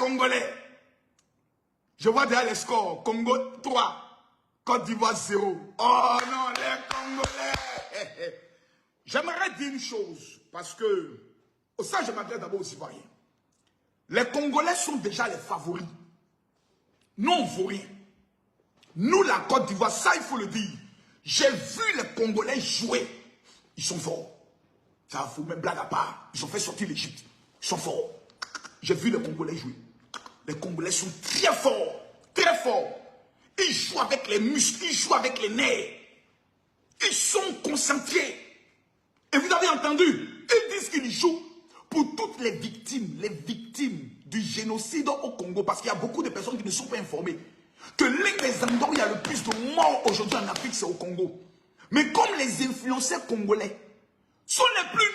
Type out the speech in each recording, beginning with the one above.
Congolais. Je vois déjà les scores. Congo 3, Côte d'Ivoire 0. Oh non, les Congolais. J'aimerais dire une chose, parce que, ça je m'adresse d'abord aux Ivoiriens. Les Congolais sont déjà les favoris. Nous, on ne vaut rien. Nous, la Côte d'Ivoire, ça il faut le dire. J'ai vu les Congolais jouer. Ils sont forts. Ça fout même blague à part. Ils ont fait sortir l'Égypte. Ils sont forts. J'ai vu les Congolais jouer. Les Congolais sont très forts. Très forts. Ils jouent avec les muscles. Ils jouent avec les nerfs. Ils sont concentrés. Et vous avez entendu, ils disent qu'ils jouent pour toutes les victimes du génocide au Congo. Parce qu'il y a beaucoup de personnes qui ne sont pas informées. Que l'un des endroits où il y a le plus de morts aujourd'hui en Afrique, c'est au Congo. Mais comme les influenceurs congolais sont les plus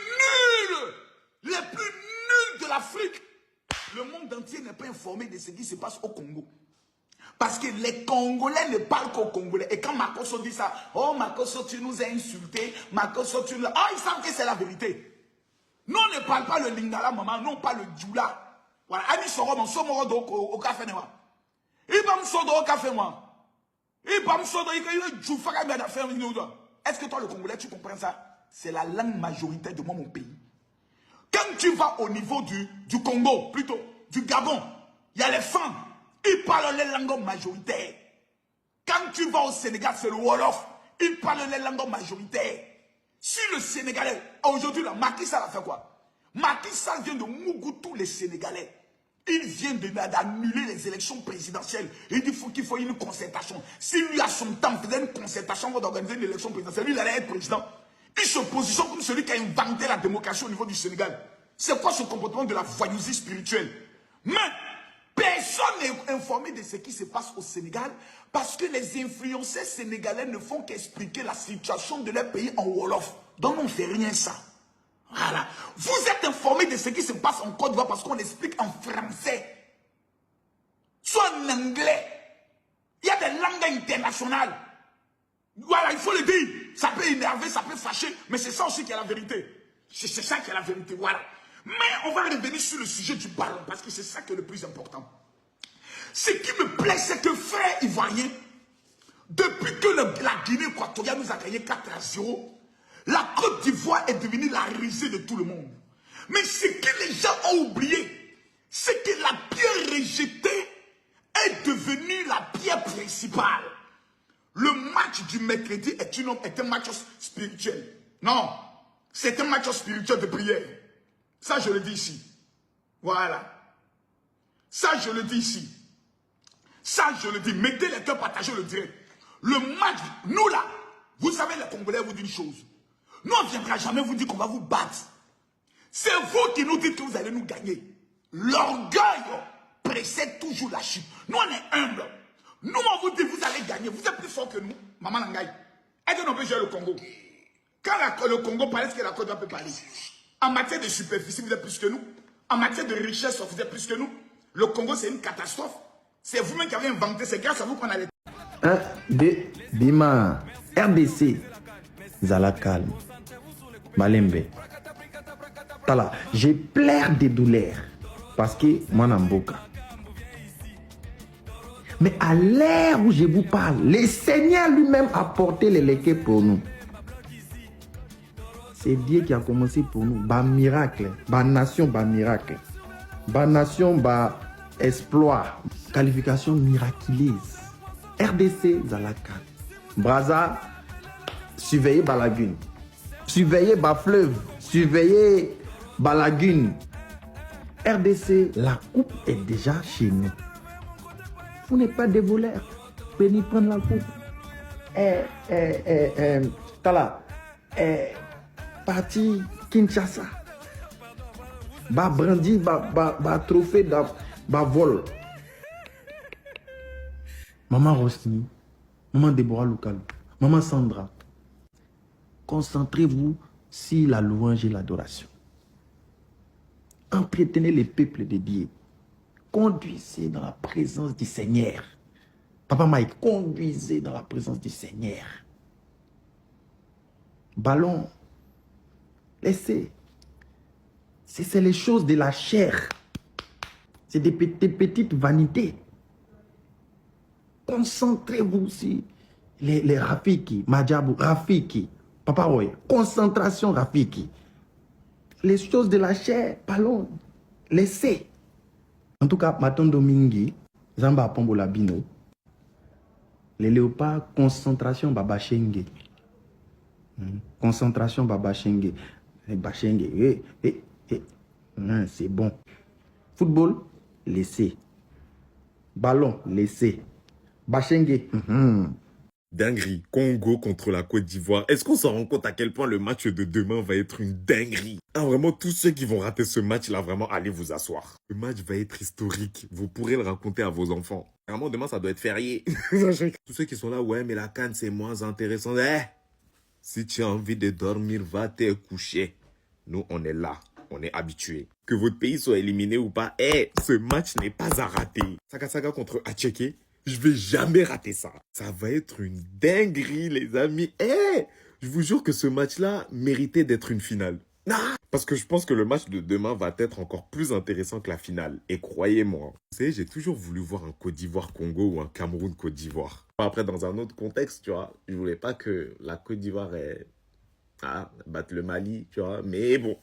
nuls de l'Afrique, le monde entier n'est pas informé de ce qui se passe au Congo. Parce que les Congolais ne parlent qu'aux Congolais. Et quand Makosso dit ça, oh Makosso, tu nous as insultés, Makosso, tu nous as... Ah, ils savent que c'est la vérité. Nous, on ne parle pas le Lingala, maman, non pas le Djoula. Voilà, Ami Soro, mon Somoro au café, moi. Il va me sortir au café, moi. Il va me sortir, il va me sortir. Est-ce que toi, le Congolais, tu comprends ça? C'est la langue majoritaire de mon pays. Quand tu vas au niveau du Congo, plutôt, du Gabon, il y a les femmes. Ils parlent les langues majoritaires. Quand tu vas au Sénégal, c'est le Wolof. Ils parlent les langues majoritaires. Si le Sénégalais, aujourd'hui, Macky Sall a fait quoi? Macky Sall vient de Mougoutou, les Sénégalais. Il vient d'annuler les élections présidentielles. Il dit qu'il faut une concertation. Si lui, à son temps, faisait une concertation pour organiser une élection présidentielle, lui, il allait être président. Il se positionne comme celui qui a inventé la démocratie au niveau du Sénégal. C'est quoi ce comportement de la voyousie spirituelle? Mais personne n'est informé de ce qui se passe au Sénégal parce que les influenceurs sénégalais ne font qu'expliquer la situation de leur pays en Wolof. Donc on ne fait rien ça. Voilà. Vous êtes informé de ce qui se passe en Côte d'Ivoire parce qu'on explique en français. Soit en anglais. Il y a des langues internationales. Voilà, il faut le dire. Ça peut énerver, ça peut fâcher, mais c'est ça aussi qui est la vérité. C'est ça qui est la vérité, voilà. Mais on va revenir sur le sujet du ballon, parce que c'est ça qui est le plus important. Ce qui me plaît, c'est que frère ivoirien, depuis que la Guinée équatoriale nous a gagné 4-0, la Côte d'Ivoire est devenue la risée de tout le monde. Mais ce que les gens ont oublié, c'est que la pierre rejetée est devenue la pierre principale. Le match du mercredi est un match spirituel. Non, c'est un match spirituel de prière. Ça, je le dis ici. Voilà. Ça, je le dis ici. Ça, je le dis. Mettez les cœurs partagés, je le dirai. Le match, nous là, vous savez, les Congolais vous disent une chose. Nous, on ne viendra jamais vous dire qu'on va vous battre. C'est vous qui nous dites que vous allez nous gagner. L'orgueil précède toujours la chute. Nous, on est humbles. Nous, on vous dit, vous allez gagner. Vous êtes plus fort que nous. Maman Nangaï. Est-ce qu'on peut jouer le Congo? Quand le Congo parle, est-ce que la Côte d'Ivoire peut parler? En matière de superficie, vous êtes plus que nous. En matière de richesse, vous êtes plus que nous. Le Congo, c'est une catastrophe. C'est vous-même qui avez inventé. C'est grâce à vous qu'on a les... 1, 2, Bima. RDC. Zala calme. Malembe. Tala, je pleure de douleur. Parce que moi, Namboka. Mais à l'ère où je vous parle, le Seigneur lui-même a porté les léquets pour nous. C'est Dieu qui a commencé pour nous. Bah miracle, bah nation, bah miracle. Bah nation, bah exploit. Qualification miraculeuse. RDC, Zalaka. Braza, surveillez bah lagune. Surveillez bah fleuve. Surveillez bah lagune. RDC, la coupe est déjà chez nous. Vous n'êtes pas des voleurs. Venez prendre la coupe. Tala. Parti Kinshasa. Ba brandi, ba trophée, ba vol. Maman Rosny, maman Déborah Lukalu, maman Sandra, concentrez-vous sur la louange et l'adoration. Entretenez les peuples de Dieu. Conduisez dans la présence du Seigneur. Papa Mike, conduisez dans la présence du Seigneur. Ballon, laissez. C'est les choses de la chair. C'est des petites vanités. Concentrez-vous sur les Rafiki, Madjabou, Rafiki, Papa Roy. Concentration Rafiki. Les choses de la chair, parlons. Laissez. En tout cas, Maton Domingue, Zamba Pombola Bino. Les léopards, concentration Baba Shenge. Concentration Baba Shenge. Bachenge. C'est bon. Football, laissez. Ballon, laissez. Bachenge. Dinguerie. Congo contre la Côte d'Ivoire. Est-ce qu'on s'en rend compte à quel point le match de demain va être une dinguerie? Ah, vraiment, tous ceux qui vont rater ce match-là, vraiment, allez vous asseoir. Le match va être historique. Vous pourrez le raconter à vos enfants. Vraiment, demain, ça doit être férié. Tous ceux qui sont là, ouais, mais la CAN, c'est moins intéressant. Si tu as envie de dormir, va te coucher. Nous, on est là. On est habitués. Que votre pays soit éliminé ou pas, ce match n'est pas à rater. Saka contre Acheke. Je vais jamais rater ça. Ça va être une dinguerie, les amis. Je vous jure que ce match-là méritait d'être une finale. Parce que je pense que le match de demain va être encore plus intéressant que la finale. Et croyez-moi, vous savez, j'ai toujours voulu voir un Côte d'Ivoire-Congo ou un Cameroun-Côte d'Ivoire. Après, dans un autre contexte, tu vois, je voulais pas que la Côte d'Ivoire batte le Mali, tu vois. Mais bon.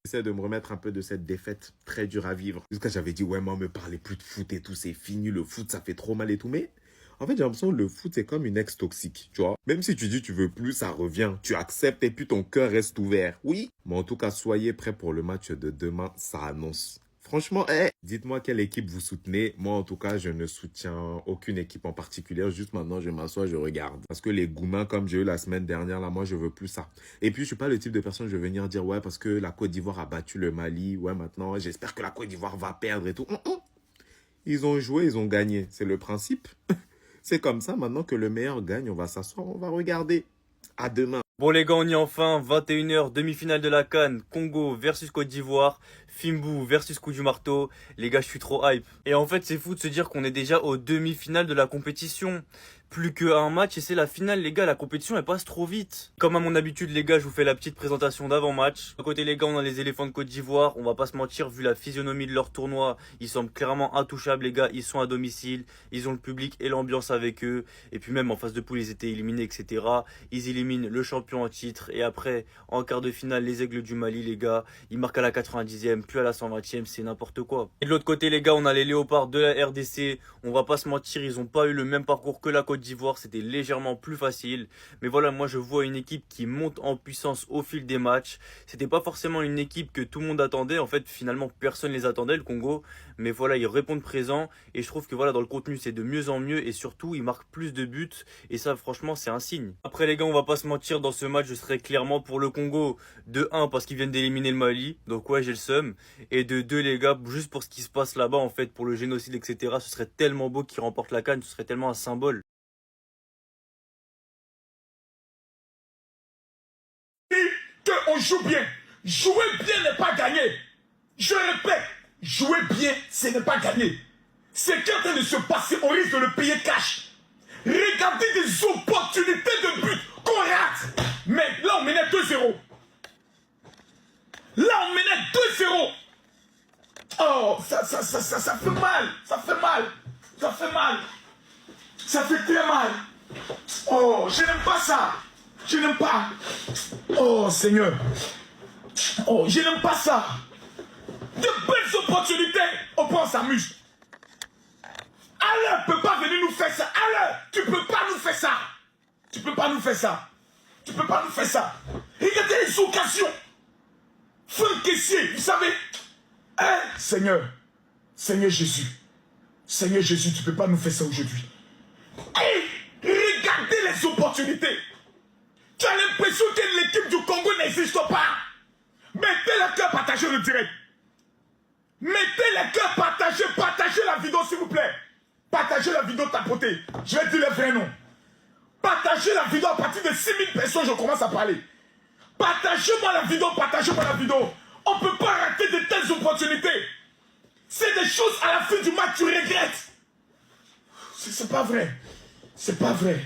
J'essaie de me remettre un peu de cette défaite très dure à vivre. Jusqu'à j'avais dit, ouais, moi, me parlez plus de foot et tout, c'est fini, le foot, ça fait trop mal et tout. Mais en fait, j'ai l'impression que le foot, c'est comme une ex toxique, tu vois. Même si tu dis tu veux plus, ça revient. Tu acceptes et puis ton cœur reste ouvert. Oui. Mais en tout cas, soyez prêts pour le match de demain, ça annonce. Franchement, dites-moi quelle équipe vous soutenez. Moi, en tout cas, je ne soutiens aucune équipe en particulier. Juste maintenant, je m'assois, je regarde. Parce que les goumins, comme j'ai eu la semaine dernière, là, moi, je veux plus ça. Et puis, je suis pas le type de personne, je vais venir dire, ouais, parce que la Côte d'Ivoire a battu le Mali. Ouais, maintenant, j'espère que la Côte d'Ivoire va perdre et tout. Ils ont joué, ils ont gagné. C'est le principe. C'est comme ça, maintenant que le meilleur gagne, on va s'asseoir, on va regarder. À demain. Bon les gars, on y est enfin, 21h, demi-finale de la CAN, Congo versus Côte d'Ivoire, Fimbu versus Coup du Marteau. Les gars, je suis trop hype. Et en fait, c'est fou de se dire qu'on est déjà aux demi-finales de la compétition. Plus qu'un match et c'est la finale, les gars, la compétition elle passe trop vite. Comme à mon habitude, les gars, je vous fais la petite présentation d'avant-match. À côté, les gars, on a les éléphants de Côte d'Ivoire. On va pas se mentir, vu la physionomie de leur tournoi, ils semblent clairement intouchables, les gars. Ils sont à domicile, ils ont le public et l'ambiance avec eux. Et puis même en phase de poule, ils étaient éliminés, etc. Ils éliminent le champion en titre. Et après, en quart de finale, les Aigles du Mali, les gars, ils marquent à la 90e, puis à la 120e, c'est n'importe quoi. Et de l'autre côté, les gars, on a les léopards de la RDC. On va pas se mentir, ils ont pas eu le même parcours que la Côte d'Ivoire, c'était légèrement plus facile. Mais voilà, moi je vois une équipe qui monte en puissance au fil des matchs. C'était pas forcément une équipe que tout le monde attendait. En fait, finalement, personne les attendait, le Congo. Mais voilà, ils répondent présent. Et je trouve que voilà, dans le contenu, c'est de mieux en mieux. Et surtout, ils marquent plus de buts. Et ça, franchement, c'est un signe. Après, les gars, on va pas se mentir, dans ce match, je serais clairement pour le Congo. De 1, parce qu'ils viennent d'éliminer le Mali. Donc ouais, j'ai le seum. Et de 2, les gars, juste pour ce qui se passe là-bas, en fait, pour le génocide, etc. Ce serait tellement beau qu'ils remportent la CAN. Ce serait tellement un symbole. On joue bien. Jouer bien n'est pas gagner. Je répète, jouer bien, ce n'est pas gagner. Ce qui est en train de se passer, on risque de le payer cash. Regardez des opportunités de but qu'on rate. Mais là, on menait 2-0. Là, on menait 2-0. Oh, ça fait mal. Ça fait mal. Ça fait mal. Ça fait très mal. Oh, je n'aime pas ça. Je n'aime pas. Oh Seigneur. Oh, je n'aime pas ça. De belles opportunités. On prend s'amuse. Allah ne peut pas venir nous faire ça. Allah, tu ne peux pas nous faire ça. Tu ne peux pas nous faire ça. Tu ne peux pas nous faire ça. Regardez les occasions. Franck Kessié, vous savez. Hein? Seigneur. Seigneur Jésus. Seigneur Jésus, tu ne peux pas nous faire ça aujourd'hui. Hey, regardez les opportunités. Tu as l'impression que l'équipe du Congo n'existe pas. Mettez le cœur, partagez le direct. Mettez le cœur, partagez la vidéo s'il vous plaît. Partagez la vidéo tapotée. Je vais dire le vrai nom. Partagez la vidéo à partir de 6000 personnes, je commence à parler. Partagez-moi la vidéo, partagez-moi la vidéo. On ne peut pas rater de telles opportunités. C'est des choses à la fin du match, tu regrettes. C'est pas vrai. C'est pas vrai.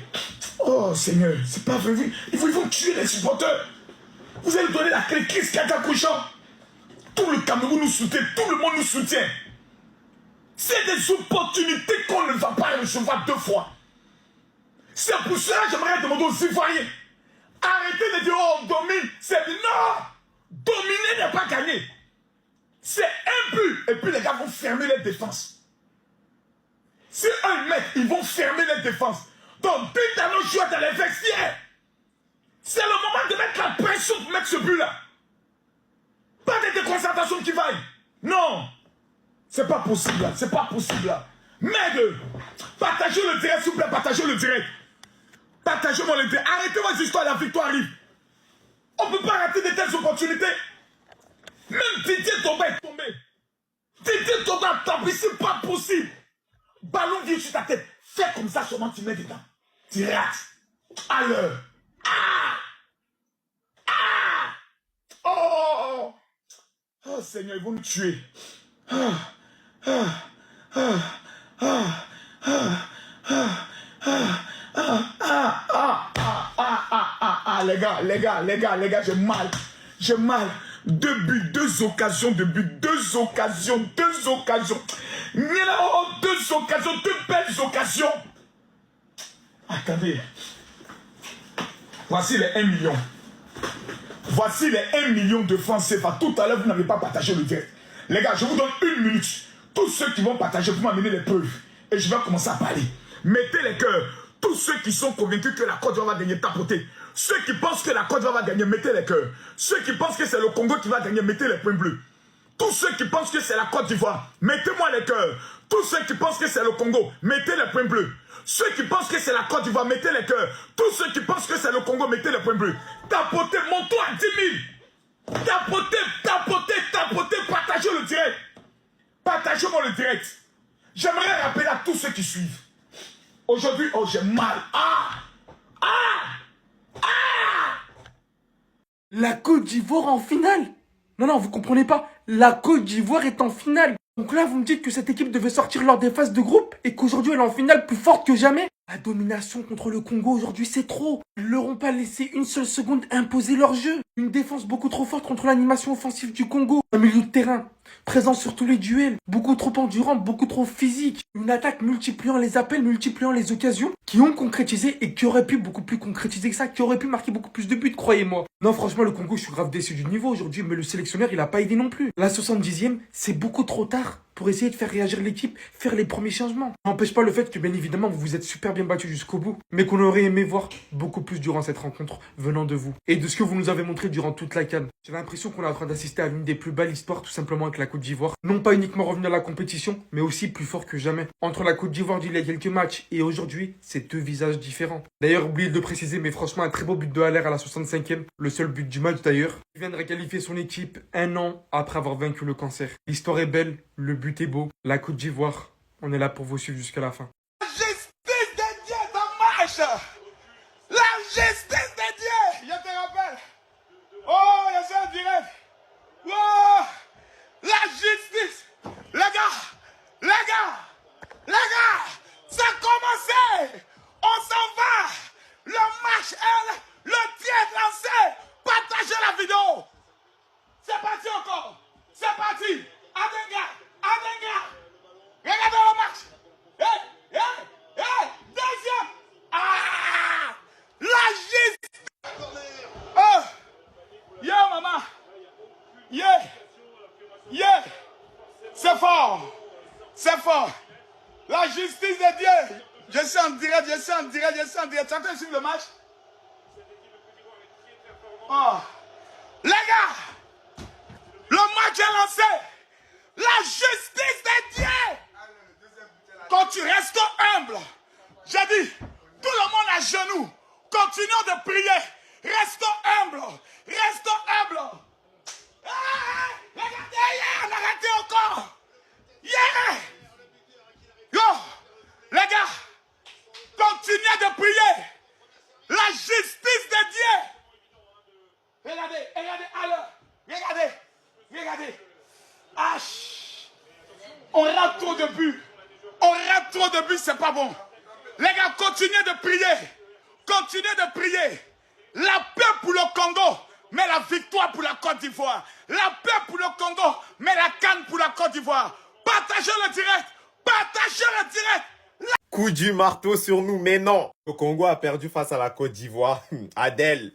Oh Seigneur, c'est pas vrai. Ils vont tuer les supporters. Vous allez donner la clé Chris Kaka Kouchan. Tout le Cameroun nous soutient, tout le monde nous soutient. C'est des opportunités qu'on ne va pas recevoir 2 fois. C'est pour cela que j'aimerais demander aux Ivoiriens. Arrêtez de dire, oh, on domine. C'est non. Dominer n'est pas gagner. C'est un but. Et puis les gars vont fermer les défenses. Si un mec, ils vont fermer les défenses. Donc, dès que nos joueurs dans les vestiaires, c'est le moment de mettre la pression pour mettre ce but-là. Pas de déconcentration qui vaille. Non. C'est pas possible là. C'est pas possible là. Merde. Partagez le direct, s'il vous plaît. Partagez le direct. Partagez-moi le direct. Arrêtez vos histoires, la victoire arrive. On ne peut pas rater de telles opportunités. Même Didier Toba est tombé. Didier Toba a tapé, c'est pas possible. Ballon vient sur ta tête. Fais comme ça, seulement tu mets dedans. Tu rates. Alors. Ah! Ah! Oh! Oh Seigneur, ils vont nous tuer. Les gars, j'ai mal. J'ai mal. 2 buts, 2 occasions de but, 2 occasions. 2 occasions, 2 belles occasions. Attendez. Voici les 1 million. Voici les 1 million de francs CFA. Tout à l'heure, vous n'avez pas partagé le direct. Les gars, je vous donne 1 minute. Tous ceux qui vont partager, vous m'amener les preuves. Et je vais commencer à parler. Mettez les cœurs. Tous ceux qui sont convaincus que la Côte d'Ivoire va gagner, tapotez. Ceux qui pensent que la Côte d'Ivoire va gagner, mettez les cœurs. Ceux qui pensent que c'est le Congo qui va gagner, mettez les points bleus. Tous ceux qui pensent que c'est la Côte d'Ivoire, mettez-moi les cœurs. Tous ceux qui pensent que c'est le Congo, mettez les points bleus. Ceux qui pensent que c'est la Côte d'Ivoire, mettez les cœurs. Tous ceux qui pensent que c'est le Congo, mettez les points bleus. Tapotez, montons à 10 000. Tapotez, partagez le direct. Partagez-moi le direct. J'aimerais rappeler à tous ceux qui suivent. Aujourd'hui, oh, j'ai mal. La Côte d'Ivoire en finale. Non, vous comprenez pas. La Côte d'Ivoire est en finale. Donc là, vous me dites que cette équipe devait sortir lors des phases de groupe et qu'aujourd'hui, elle est en finale plus forte que jamais. La domination contre le Congo aujourd'hui, c'est trop. Ils leur ont pas laissé une seule seconde imposer leur jeu. Une défense beaucoup trop forte contre l'animation offensive du Congo. Un milieu de terrain présent sur tous les duels, beaucoup trop endurant, beaucoup trop physique. Une attaque multipliant les appels, multipliant les occasions, qui ont concrétisé et qui auraient pu beaucoup plus concrétiser que ça, qui auraient pu marquer beaucoup plus de buts, croyez-moi. Non, franchement, le Congo, je suis grave déçu du niveau aujourd'hui, mais le sélectionneur, il a pas aidé non plus. La 70e, c'est beaucoup trop tard pour essayer de faire réagir l'équipe, faire les premiers changements. N'empêche pas le fait que, bien évidemment, vous vous êtes super bien battu jusqu'au bout, mais qu'on aurait aimé voir beaucoup plus durant cette rencontre venant de vous. Et de ce que vous nous avez montré durant toute la CAN. J'ai l'impression qu'on est en train d'assister à l'une des plus belles histoires, tout simplement avec la Côte d'Ivoire. Non pas uniquement revenir à la compétition, mais aussi plus fort que jamais. Entre la Côte d'Ivoire d'il y a quelques matchs et aujourd'hui, c'est 2 visages différents. D'ailleurs, oubliez de le préciser, mais franchement, un très beau but de Haller à la 65e, le seul but du match d'ailleurs. Il vient de requalifier son équipe 1 an après avoir vaincu le cancer. L'histoire est belle, le but est beau. La Côte d'Ivoire, on est là pour vous suivre jusqu'à la fin. La justice de Dieu est en marche. La justice de Dieu. Je te rappelle. Oh, il y a ça en direct. Oh, la justice. Les gars, ça a commencé. On s'en va. Le match est le tir lancé. Partagez la vidéo. C'est parti encore. C'est parti. Adenga. Regardez le match. Deuxième. La justice. Oh. Yeah, maman. Yeah. C'est fort. La justice de Dieu. Je suis en direct. Tu es en train de suivre le match? Oh. Les gars, le match est lancé. La justice de Dieu. Quand tu restes humble, j'ai dit, tout le monde à genoux, continuons de prier. Restons humbles. Regardez, on a raté encore. Yo, les gars, continuez de prier. La justice de Dieu. Regardez, alors. Regardez. On rate trop de buts. C'est pas bon. Les gars, continuez de prier. La paix pour le Congo, mais la victoire pour la Côte d'Ivoire. La paix pour le Congo, mais la CAN pour la Côte d'Ivoire. Partagez le direct. Partagez le direct. Coup du marteau sur nous, mais non. Le Congo a perdu face à la Côte d'Ivoire. Adèle,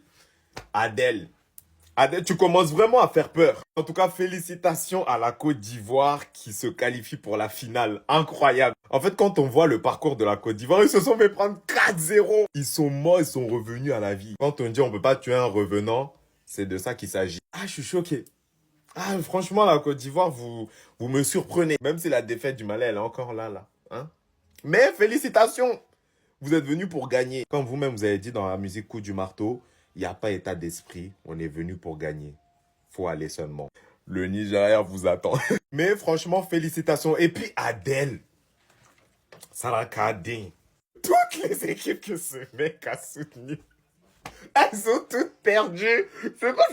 tu commences vraiment à faire peur. En tout cas, félicitations à la Côte d'Ivoire qui se qualifie pour la finale. Incroyable. En fait, quand on voit le parcours de la Côte d'Ivoire, ils se sont fait prendre 4-0. Ils sont morts, ils sont revenus à la vie. Quand on dit on peut pas tuer un revenant, c'est de ça qu'il s'agit. Ah, je suis choqué. Ah, franchement, la Côte d'Ivoire, vous me surprenez. Même si la défaite du Mali, elle est encore là. Hein? Mais félicitations. Vous êtes venus pour gagner. Comme vous-même, vous avez dit dans la musique Coup du marteau, il n'y a pas état d'esprit. On est venu pour gagner. Faut aller seulement. Le Nigeria vous attend. Mais franchement, félicitations. Et puis Adèle. Salah Kadin. Toutes les équipes que ce mec a soutenues, elles ont toutes perdu. C'est quoi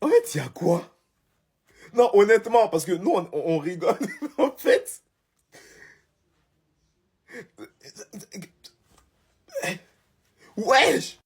En fait, il y a quoi? Non, honnêtement, parce que nous, on rigole. En fait... Wesh!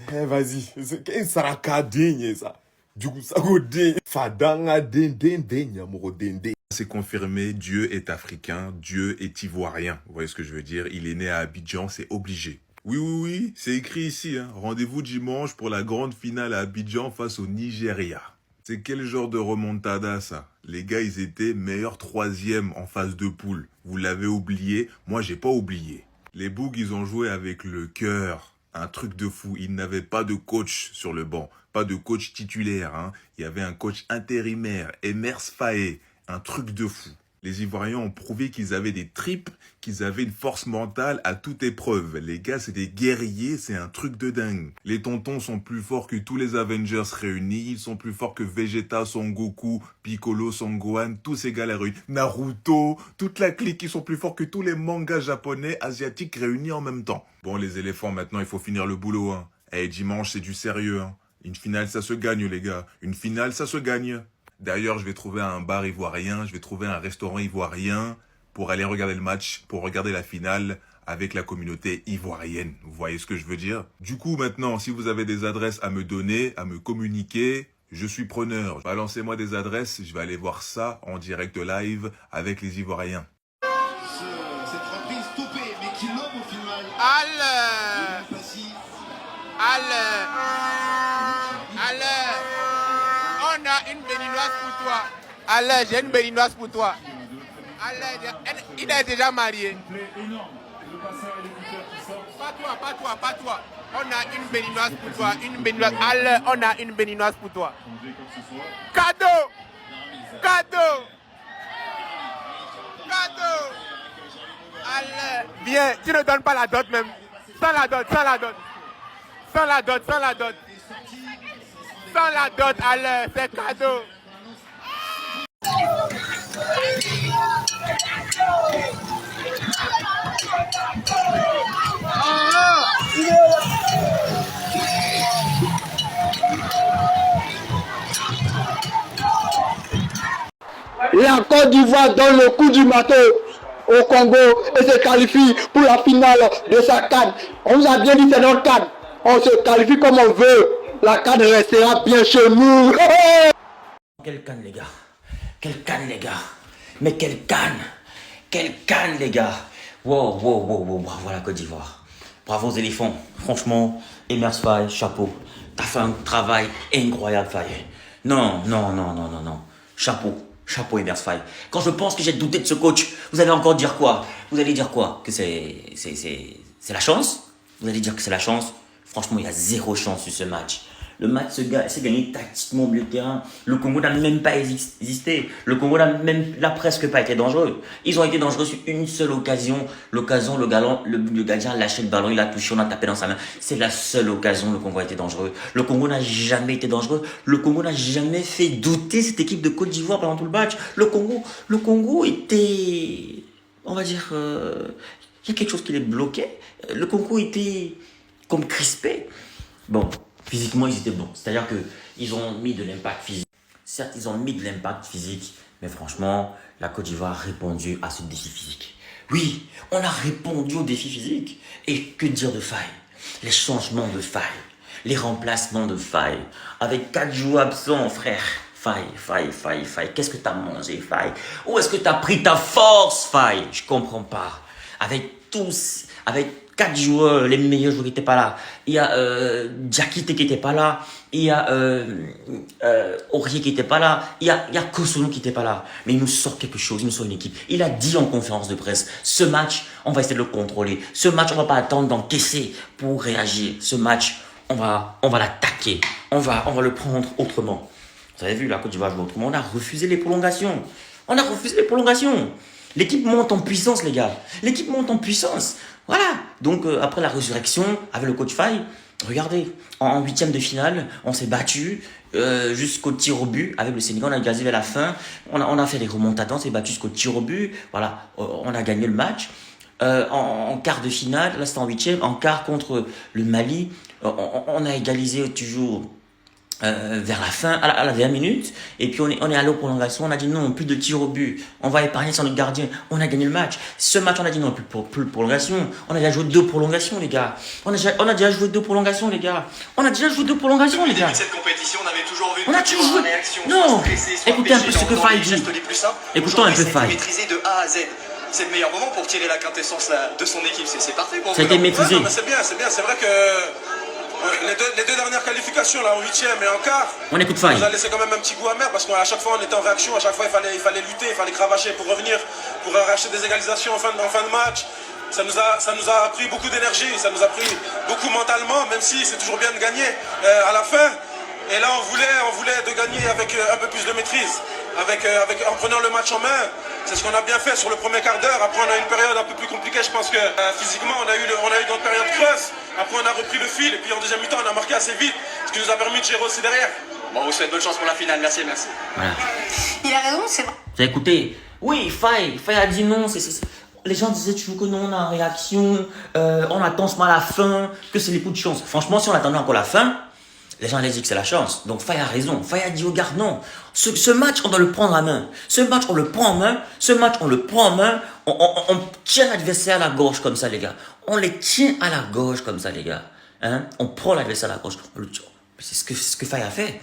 Vas-y. Ça sera kadin, ça. Du coup, ça godin. Fadanga dende. C'est confirmé, Dieu est africain, Dieu est ivoirien. Vous voyez ce que je veux dire? Il est né à Abidjan, c'est obligé. Oui, c'est écrit ici. Hein. Rendez-vous dimanche pour la grande finale à Abidjan face au Nigeria. C'est quel genre de remontada, ça? Les gars, ils étaient meilleurs 3e en phase de poule. Vous l'avez oublié, moi j'ai pas oublié. Les Bougs, ils ont joué avec le cœur. Un truc de fou. Ils n'avaient pas de coach sur le banc. Pas de coach titulaire. Hein. Il y avait un coach intérimaire, Emers Faé. Un truc de fou. Les Ivoiriens ont prouvé qu'ils avaient des tripes, qu'ils avaient une force mentale à toute épreuve. Les gars, c'est des guerriers, c'est un truc de dingue. Les tontons sont plus forts que tous les Avengers réunis, ils sont plus forts que Vegeta, Son Goku, Piccolo, Son Gohan, tous ces gars-là réunis. Naruto, toute la clique, ils sont plus forts que tous les mangas japonais, asiatiques réunis en même temps. Bon, les éléphants, maintenant, il faut finir le boulot. Hein. Et dimanche, c'est du sérieux. Hein. Une finale, ça se gagne, les gars. Une finale, ça se gagne. D'ailleurs, je vais trouver un bar ivoirien, je vais trouver un restaurant ivoirien pour aller regarder le match, pour regarder la finale avec la communauté ivoirienne. Vous voyez ce que je veux dire? Du coup, maintenant, si vous avez des adresses à me donner, à me communiquer, je suis preneur. Balancez-moi des adresses, je vais aller voir ça en direct live avec les Ivoiriens. Cette reprise stoppée, mais qui l'homme au final. On a une béninoise pour toi. Allez, j'ai une béninoise pour toi. Allez, il est déjà marié. Pas toi. On a une béninoise pour toi. Une béninoise. Allez, on a une béninoise pour toi. Cadeau. Allez, viens. Tu ne donnes pas la dot même. Sans la dot. Allez, c'est cadeau. La Côte d'Ivoire donne le coup du marteau au Congo et se qualifie pour la finale de sa CAN. On nous a bien dit c'est notre CAN. On se qualifie comme on veut. La CAN restera bien chez nous. Quelle canne les gars. Quelle canne les gars. Mais quelle canne. Quelle canne les gars. Wow. Bravo la Côte d'Ivoire. Bravo aux éléphants. Franchement, Emers Faé, chapeau. T'as fait un travail incroyable Faé. Non. Chapeau Emers Faé. Quand je pense que j'ai douté de ce coach, vous allez encore dire quoi? Vous allez dire quoi? Que c'est la chance? Vous allez dire que c'est la chance? Franchement, il y a zéro chance sur ce match. Le match s'est gagné tactiquement au milieu de terrain. Le Congo n'a même pas existé. Le Congo n'a presque pas été dangereux. Ils ont été dangereux sur une seule occasion. Le gardien a lâché le ballon, il a touché, on a tapé dans sa main. C'est la seule occasion où le Congo a été dangereux. Le Congo n'a jamais été dangereux. Le Congo n'a jamais fait douter cette équipe de Côte d'Ivoire pendant tout le match. Le Congo était... On va dire... il y a quelque chose qui les bloquait. Le Congo était comme crispé. Bon... Physiquement, ils étaient bons. C'est-à-dire qu'ils ont mis de l'impact physique. Certes, ils ont mis de l'impact physique. Mais franchement, la Côte d'Ivoire a répondu à ce défi physique. Oui, on a répondu au défi physique. Et que dire de Faé? Les changements de Faé. Les remplacements de Faé. Avec 4 joueurs absents, frère. Faye. Qu'est-ce que t'as mangé, Faye? Où est-ce que t'as pris ta force, Faye? Je comprends pas. Avec 4 joueurs, les meilleurs joueurs qui n'étaient pas là. Il y a Diakité qui n'était pas là. Il y a Aurier qui n'était pas là. Il y a Kosono qui n'était pas là. Mais il nous sort quelque chose, il nous sort une équipe. Il a dit en conférence de presse, ce match, on va essayer de le contrôler. Ce match, on ne va pas attendre d'encaisser pour réagir. Ce match, on va l'attaquer. On va le prendre autrement. Vous avez vu, la Côte d'Ivoire joue autrement. On a refusé les prolongations. L'équipe monte en puissance, les gars. L'équipe monte en puissance. Voilà. Donc, après la résurrection, avec le coach Faye, regardez, en 8e de finale, on s'est battu jusqu'au tir au but avec le Sénégal. On a gazé vers la fin. On a fait des remontades, on s'est battu jusqu'au tir au but. Voilà, on a gagné le match. En quart de finale, là c'était en 8e, en quart contre le Mali, on a égalisé toujours vers la fin, à la dernière minute, et puis on est allé aux prolongations, on a dit non, plus de tir au but, on va épargner sur notre gardien, on a gagné le match. Ce match, on a dit non, plus de prolongation, on a déjà joué 2 prolongations, les gars. On a déjà joué 2 prolongations, les gars. Depuis le début de cette compétition, on avait toujours vu une réaction. Non, écoutez un peu ce que Faye dit. Écoutons un peu Faye. Maîtrisé de A à Z. C'est le meilleur moment pour tirer la quintessence de son équipe, c'est parfait pour vous. Ça a été maîtrisé. C'est bien, c'est vrai que les deux dernières qualifications, là, en 8e et en quart, on écoute Faye. nous a laissé quand même un petit goût amer parce qu'à chaque fois on était en réaction, à chaque fois il fallait lutter, il fallait cravacher pour revenir, pour arracher des égalisations en fin de match. Ça nous a pris beaucoup d'énergie, ça nous a pris beaucoup mentalement, même si c'est toujours bien de gagner à la fin. Et là on voulait de gagner avec un peu plus de maîtrise, en prenant le match en main. C'est ce qu'on a bien fait sur le premier quart d'heure. Après on a eu une période un peu plus compliquée, je pense que physiquement on a eu notre période creuse. Après on a repris le fil et puis en deuxième mi-temps on a marqué assez vite, ce qui nous a permis de gérer aussi derrière. Bon, on vous souhaite bonne chance pour la finale, merci. Voilà. Il a raison, c'est vrai. Vous avez écouté? Oui, Faye a dit non, les gens disaient toujours que non, on est en réaction, on attend seulement la fin, que c'est les coups de chance. Franchement, si on attendait encore la fin, les gens allaient dire que c'est la chance. Donc Faye a raison. Faye a dit, regarde, non. Ce match, on doit le prendre en main. Ce match, on le prend en main. On tient l'adversaire à la gorge comme ça, les gars. On les tient à la gorge comme ça, les gars. Hein? On prend l'adversaire à la gorge. C'est ce que Faye a fait.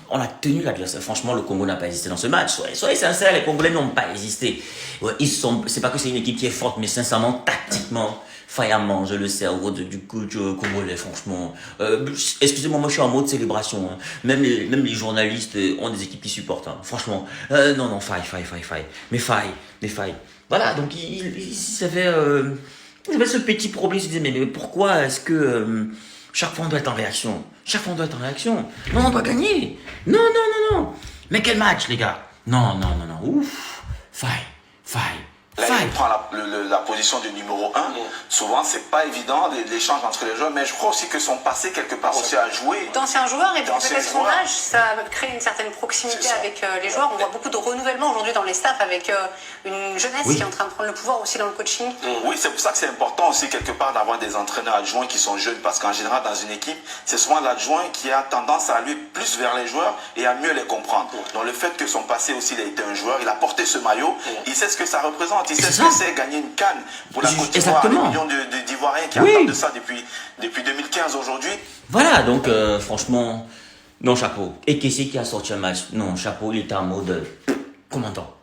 On a tenu l'adversaire. Franchement, le Congo n'a pas hésité dans ce match. Soyez sincères, les Congolais n'ont pas hésité. Ouais, c'est pas que c'est une équipe qui est forte, mais sincèrement, tactiquement, Faye a mangé le cerveau du coach congolais, franchement. Excusez-moi, moi je suis en mode célébration. Hein. Même les journalistes ont des équipes qui supportent. Hein. Franchement, non, Faye. Mais Faye. Voilà, donc il avait ce petit problème. Il se disait, mais pourquoi est-ce que chaque fois on doit être en réaction? Non, on doit gagner. Non. Mais quel match, les gars? Non. Ouf. Faye. Là, il prend la position du numéro 1. Souvent, c'est pas évident l'échange entre les joueurs, mais je crois aussi que son passé, quelque part, aussi a joué. D'anciens joueurs et peut-être son âge, ça crée une certaine proximité avec les joueurs. On voit beaucoup de renouvellement aujourd'hui dans les staffs avec une jeunesse qui est en train de prendre le pouvoir aussi dans le coaching. Oui, c'est pour ça que c'est important aussi, quelque part, d'avoir des entraîneurs adjoints qui sont jeunes, parce qu'en général, dans une équipe, c'est souvent l'adjoint qui a tendance à aller plus vers les joueurs et à mieux les comprendre. Donc, le fait que son passé aussi, il a été un joueur, il a porté ce maillot, il sait ce que ça représente. Il sait ce que c'est gagner une canne pour la Côte d'Ivoire, des millions d'Ivoiriens qui attendent de ça depuis 2015 aujourd'hui. Voilà, donc franchement, non, chapeau. Et qui c'est qui a sorti un match? Non, chapeau, il était en mode commandant.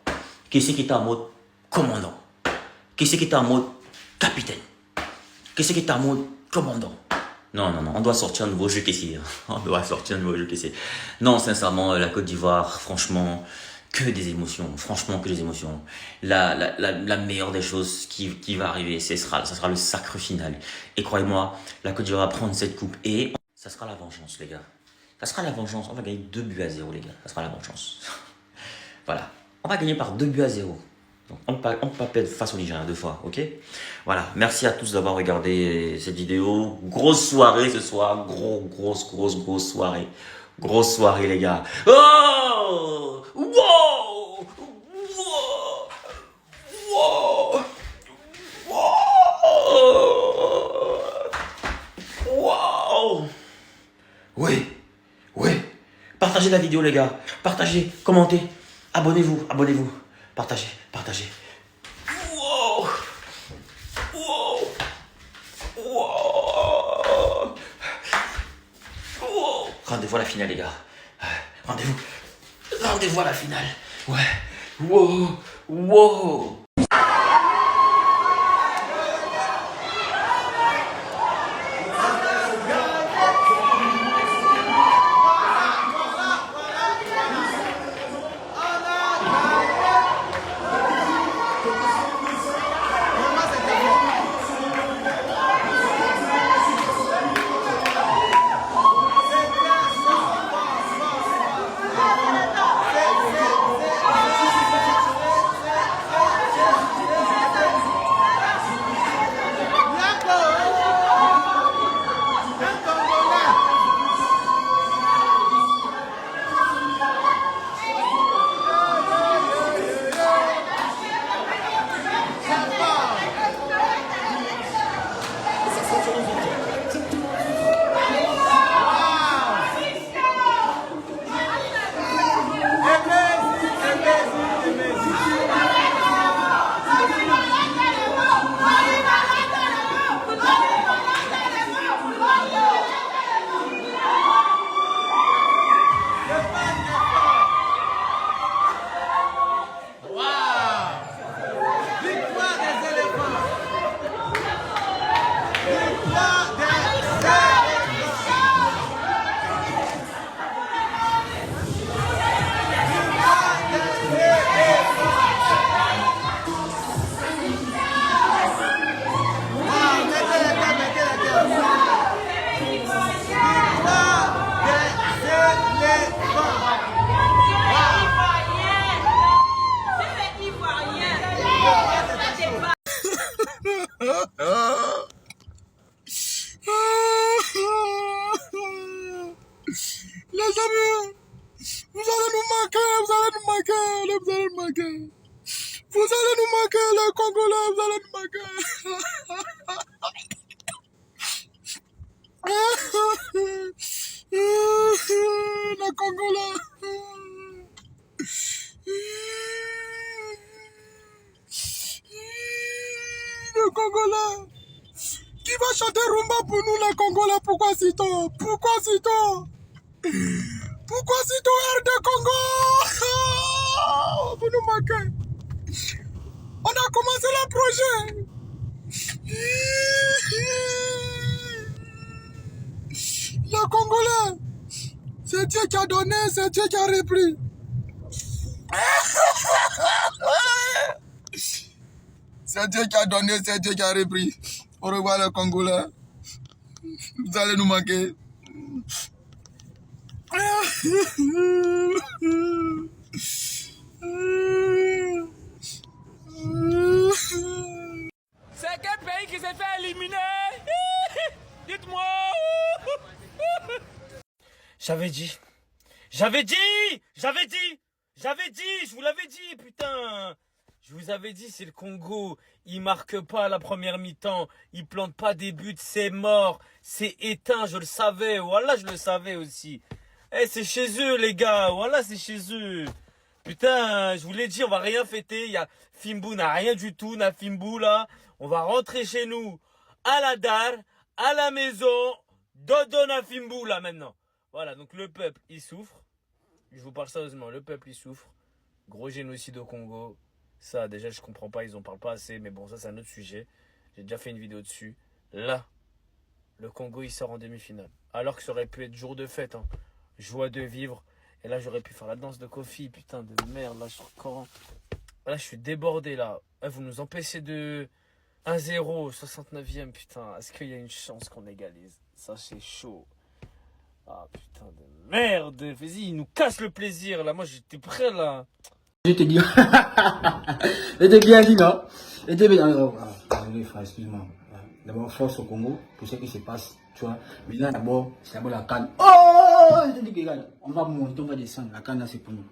Qui c'est qui était en mode commandant? Qui c'est qui était en mode capitaine? Qui c'est qui était en mode commandant? Non, on doit sortir un nouveau jeu caissier. Non, sincèrement, la Côte d'Ivoire, franchement, que des émotions. La meilleure des choses qui va arriver, ça sera le sacre final. Et croyez-moi, la Côte d'Ivoire va prendre cette coupe et ça sera la vengeance, les gars. On va gagner 2-0, les gars. Ça sera la vengeance. Voilà. On va gagner par 2-0. Donc, on ne peut pas perdre face au Nigeria 2 fois, ok? Voilà. Merci à tous d'avoir regardé cette vidéo. Grosse soirée ce soir. Grosse soirée. Grosse soirée, les gars. Oh! Wow! Oui. Partagez la vidéo, les gars. Partagez, commentez. Abonnez-vous. Partagez. Rendez-vous à la finale, les gars. Rendez-vous. Rendez-vous à la finale. Ouais. Wow. Wow. Les amis, vous allez nous manquer, vous allez nous manquer, vous allez nous manquer. Vous allez nous manquer, les Congolais, vous allez nous manquer. Les Congolais. Les Congolais. Qui va chanter rumba pour nous, les Congolais? Pourquoi si tôt? Pourquoi si tôt? Pourquoi si tôt, RD Congo? Vous nous manquez. On a commencé le projet. Les Congolais, c'est Dieu qui a donné, c'est Dieu qui a repris. C'est Dieu qui a donné, c'est Dieu qui a repris. Au revoir les Congolais. Vous allez nous manquer. C'est quel pays qui s'est fait éliminer? Dites-moi. J'avais dit, je vous l'avais dit, putain. Je vous avais dit, c'est le Congo. Il marque pas la première mi-temps. Il plante pas des buts, c'est mort. C'est éteint, je le savais. Voilà, je le savais aussi. Eh, c'est chez eux, les gars. Voilà, c'est chez eux. Putain, je vous l'ai dit, on va rien fêter. Il y a Fimbu n'a rien du tout, n'a Fimbu là. On va rentrer chez nous à la dar, à la maison. Dodo n'a Fimbu là maintenant. Voilà, donc le peuple, il souffre. Je vous parle sérieusement, le peuple, il souffre. Gros génocide au Congo. Ça, déjà, je comprends pas, ils en parlent pas assez. Mais bon, ça, c'est un autre sujet. J'ai déjà fait une vidéo dessus. Là, le Congo, il sort en demi-finale. Alors que ça aurait pu être jour de fête. Hein. Joie de vivre. Et là, j'aurais pu faire la danse de Kofi. Putain de merde, là, sur Coran. Là, je suis débordé, là. Vous nous empêchez de 1-0, 69e. Putain, est-ce qu'il y a une chance qu'on égalise? Ça, c'est chaud. Ah, putain de merde. Vas-y, il nous casse le plaisir, là. Moi, j'étais prêt, là. Je te dis. Je t'ai bien dit, non? Je t'ai bien dit. Désolé, frère, excuse-moi. D'abord, force au Congo pour ce qui se passe. Tu vois, maintenant, d'abord, c'est d'abord la canne. Oh! Je te dis que, regarde, on va monter, on va descendre. La canne, là, c'est pour nous.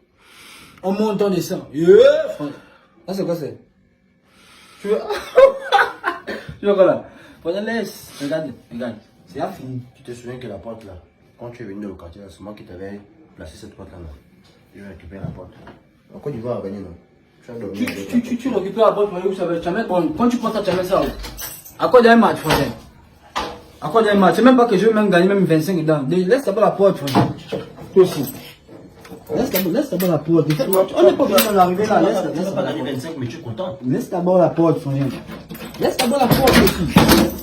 On monte, on descend. Yeah! Frère. Ça, c'est quoi, c'est? Tu vois? Tu vois quoi, là? Frère, laisse. Regarde, regarde. C'est fini. Tu te souviens que la porte, là, quand tu es venu au quartier, c'est moi qui t'avais placé cette porte-là. Je vais récupérer la porte. En Côte d'Ivoire, à gagner, non? Tu récupères la porte, où ça va? Quand tu prends ça, tu mets ça. À quoi d'un match, frère? À quoi d'un match? C'est même pas que je vais même gagner même 25 dedans. Laisse d'abord la porte, frère. Toi aussi. Laisse Laisse d'abord la porte. On n'est pas obligé d'en arriver là. Laisse pas gagner 25, mais tu es content. Laisse d'abord la porte, Sonia. Laisse d'abord la porte aussi.